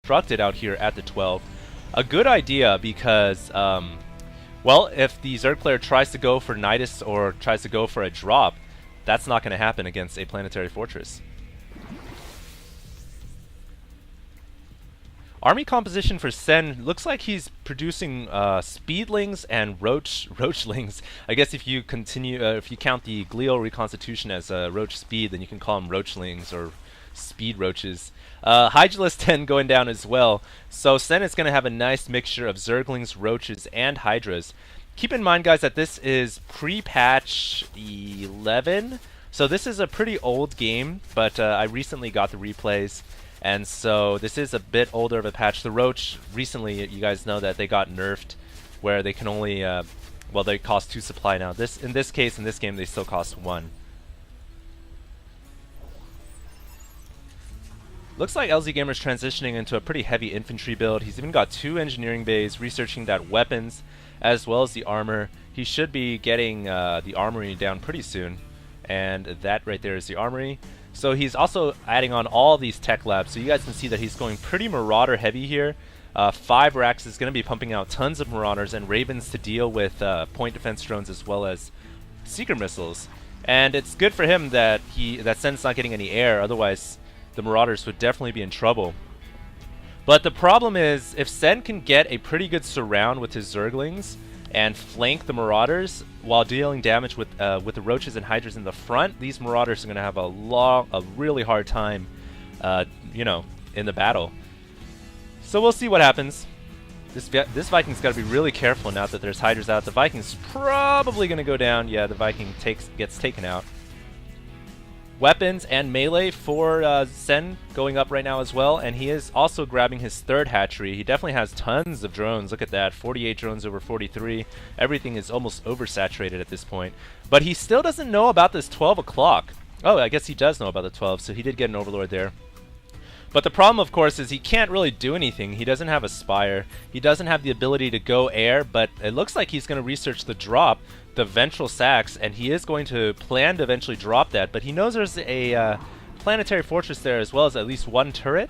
constructed out here at the 12. A good idea because, well, if the Zerg player tries to go for Nidus or tries to go for a drop, that's not going to happen against a planetary fortress. Army composition for Sen looks like he's producing speedlings and roachlings. I guess if you continue, if you count the glial reconstitution as roach speed, then you can call them roachlings or speed roaches. Hydralisk 10 going down as well. So Sen is going to have a nice mixture of Zerglings, roaches, and hydras. Keep in mind, guys, that this is pre-patch 11. So this is a pretty old game, but I recently got the replays. And so this is a bit older of a patch. The Roach, recently, you guys know that they got nerfed, where they can only, well, they cost 2 supply now. In this case, in this game, they still cost 1. Looks like LzGaMER is transitioning into a pretty heavy infantry build. He's even got 2 engineering bays, researching that weapons, as well as the armor. He should be getting the armory down pretty soon. And that right there is the armory. So he's also adding on all these tech labs, so you guys can see that he's going pretty Marauder heavy here. 5 racks is going to be pumping out tons of Marauders and Ravens to deal with point defense drones as well as Seeker missiles. And it's good for him that Sen's not getting any air, otherwise the Marauders would definitely be in trouble. But the problem is, if Sen can get a pretty good surround with his Zerglings and flank the Marauders while dealing damage with the Roaches and Hydras in the front, these Marauders are going to have a really hard time, you know, in the battle. So we'll see what happens. This Viking's got to be really careful now that there's Hydras out. The Viking's probably going to go down. Yeah, the Viking gets taken out. Weapons and melee for Sen going up right now as well, and he is also grabbing his 3rd hatchery. He definitely has tons of drones. Look at that, 48 drones over 43. Everything is almost oversaturated at this point. But he still doesn't know about this 12 o'clock. Oh, I guess he does know about the 12, so he did get an Overlord there. But the problem, of course, is he can't really do anything. He doesn't have a Spire. He doesn't have the ability to go air, but it looks like he's going to research the drop, the Ventral Sacs, and he is going to plan to eventually drop that. But he knows there's a planetary fortress there as well as at least 1 turret.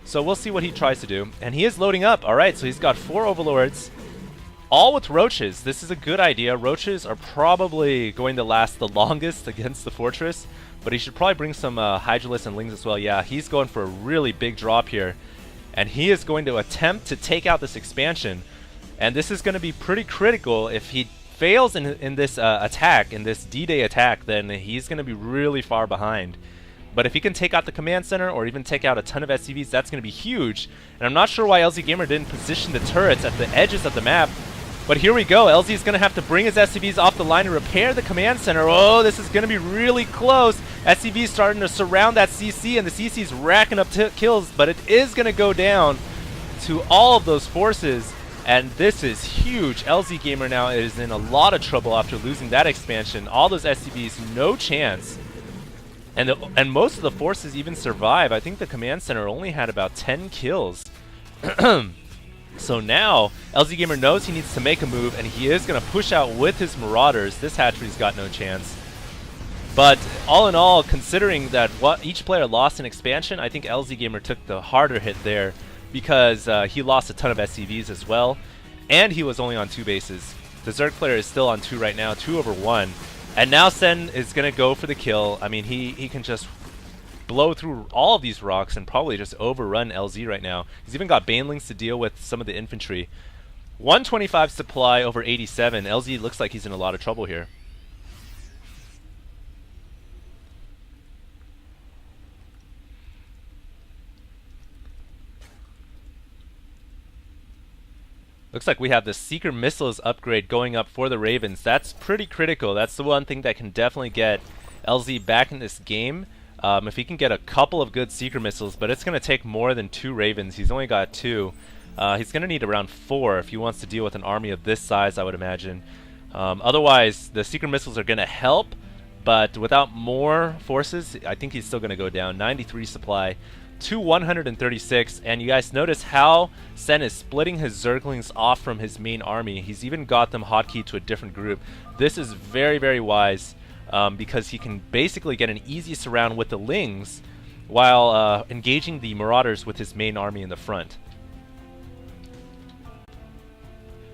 So we'll see what he tries to do. And he is loading up. All right, so he's got 4 Overlords, all with Roaches. This is a good idea. Roaches are probably going to last the longest against the fortress. But he should probably bring some Hydralisks and Lings as well. Yeah, he's going for a really big drop here. And he is going to attempt to take out this expansion. And this is going to be pretty critical. If he fails in this attack, in this D-Day attack, then he's going to be really far behind. But if he can take out the command center or even take out a ton of SCVs, that's going to be huge. And I'm not sure why LzGaMER didn't position the turrets at the edges of the map. But here we go. LZ is going to have to bring his SCVs off the line and repair the command center. Oh, this is going to be really close. SCV's starting to surround that CC, and the CC's racking up kills, but it is going to go down to all of those forces. And this is huge. LzGaMER now is in a lot of trouble after losing that expansion. All those SCVs, no chance. And most of the forces even survive. I think the command center only had about 10 kills. So now, LzGaMER knows he needs to make a move, and he is going to push out with his Marauders. This hatchery's got no chance. But all in all, considering that what each player lost in expansion, I think LzGaMER took the harder hit there because he lost a ton of SCVs as well, and he was only on 2 bases. The Zerg player is still on 2 right now, 2 over 1. And now Sen is going to go for the kill. I mean, he can just blow through all of these rocks and probably just overrun LZ right now. He's even got Banelings to deal with some of the infantry. 125 supply over 87. LZ looks like he's in a lot of trouble here. Looks like we have the Seeker Missiles upgrade going up for the Ravens. That's pretty critical. That's the one thing that can definitely get LZ back in this game. If he can get a couple of good Seeker Missiles, but it's going to take more than 2 Ravens. He's only got 2. He's going to need around 4 if he wants to deal with an army of this size, I would imagine. Otherwise, the Seeker Missiles are going to help, but without more forces, I think he's still going to go down. 93 supply to 136, and you guys notice how Sen is splitting his Zerglings off from his main army. He's even got them hotkeyed to a different group. This is very, very wise because he can basically get an easy surround with the Lings while engaging the Marauders with his main army in the front.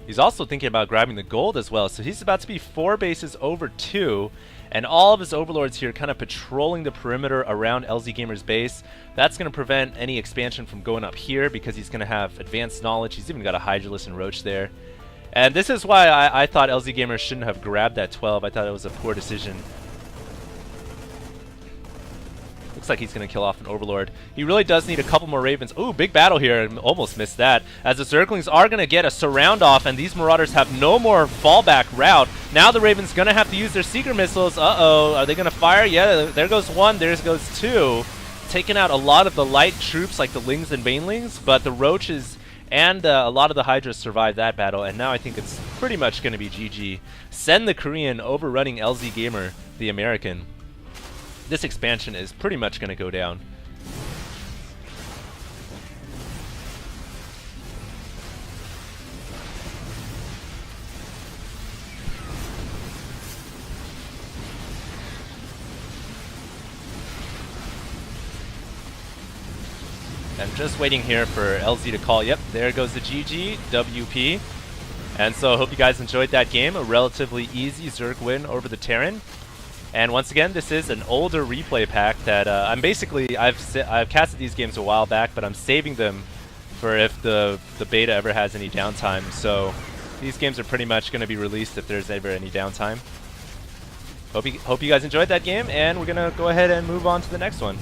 He's also thinking about grabbing the gold as well, so he's about to be 4 bases over 2, and all of his overlords here kind of patrolling the perimeter around LzGaMeR's base. That's going to prevent any expansion from going up here because he's going to have advanced knowledge. He's even got a Hydralisk and Roach there. And this is why I thought LzGaMeR shouldn't have grabbed that 12. I thought it was a poor decision. Looks like he's going to kill off an Overlord. He really does need a couple more Ravens. Ooh, big battle here. Almost missed that. As the Zerglings are going to get a surround off, and these Marauders have no more fallback route. Now the Ravens going to have to use their Seeker Missiles. Uh-oh. Are they going to fire? Yeah, there goes one. There goes two. Taking out a lot of the light troops like the Lings and Banelings, but the Roaches and a lot of the Hydras survived that battle, and now I think it's pretty much going to be GG. Send the Korean overrunning LzGaMeR, the American. This expansion is pretty much going to go down. I'm just waiting here for LZ to call. Yep, there goes the GG, WP. And so I hope you guys enjoyed that game. A relatively easy Zerg win over the Terran. And once again, this is an older replay pack that I've casted these games a while back, but I'm saving them for if the beta ever has any downtime. So these games are pretty much going to be released if there's ever any downtime. Hope you guys enjoyed that game, and we're going to go ahead and move on to the next one.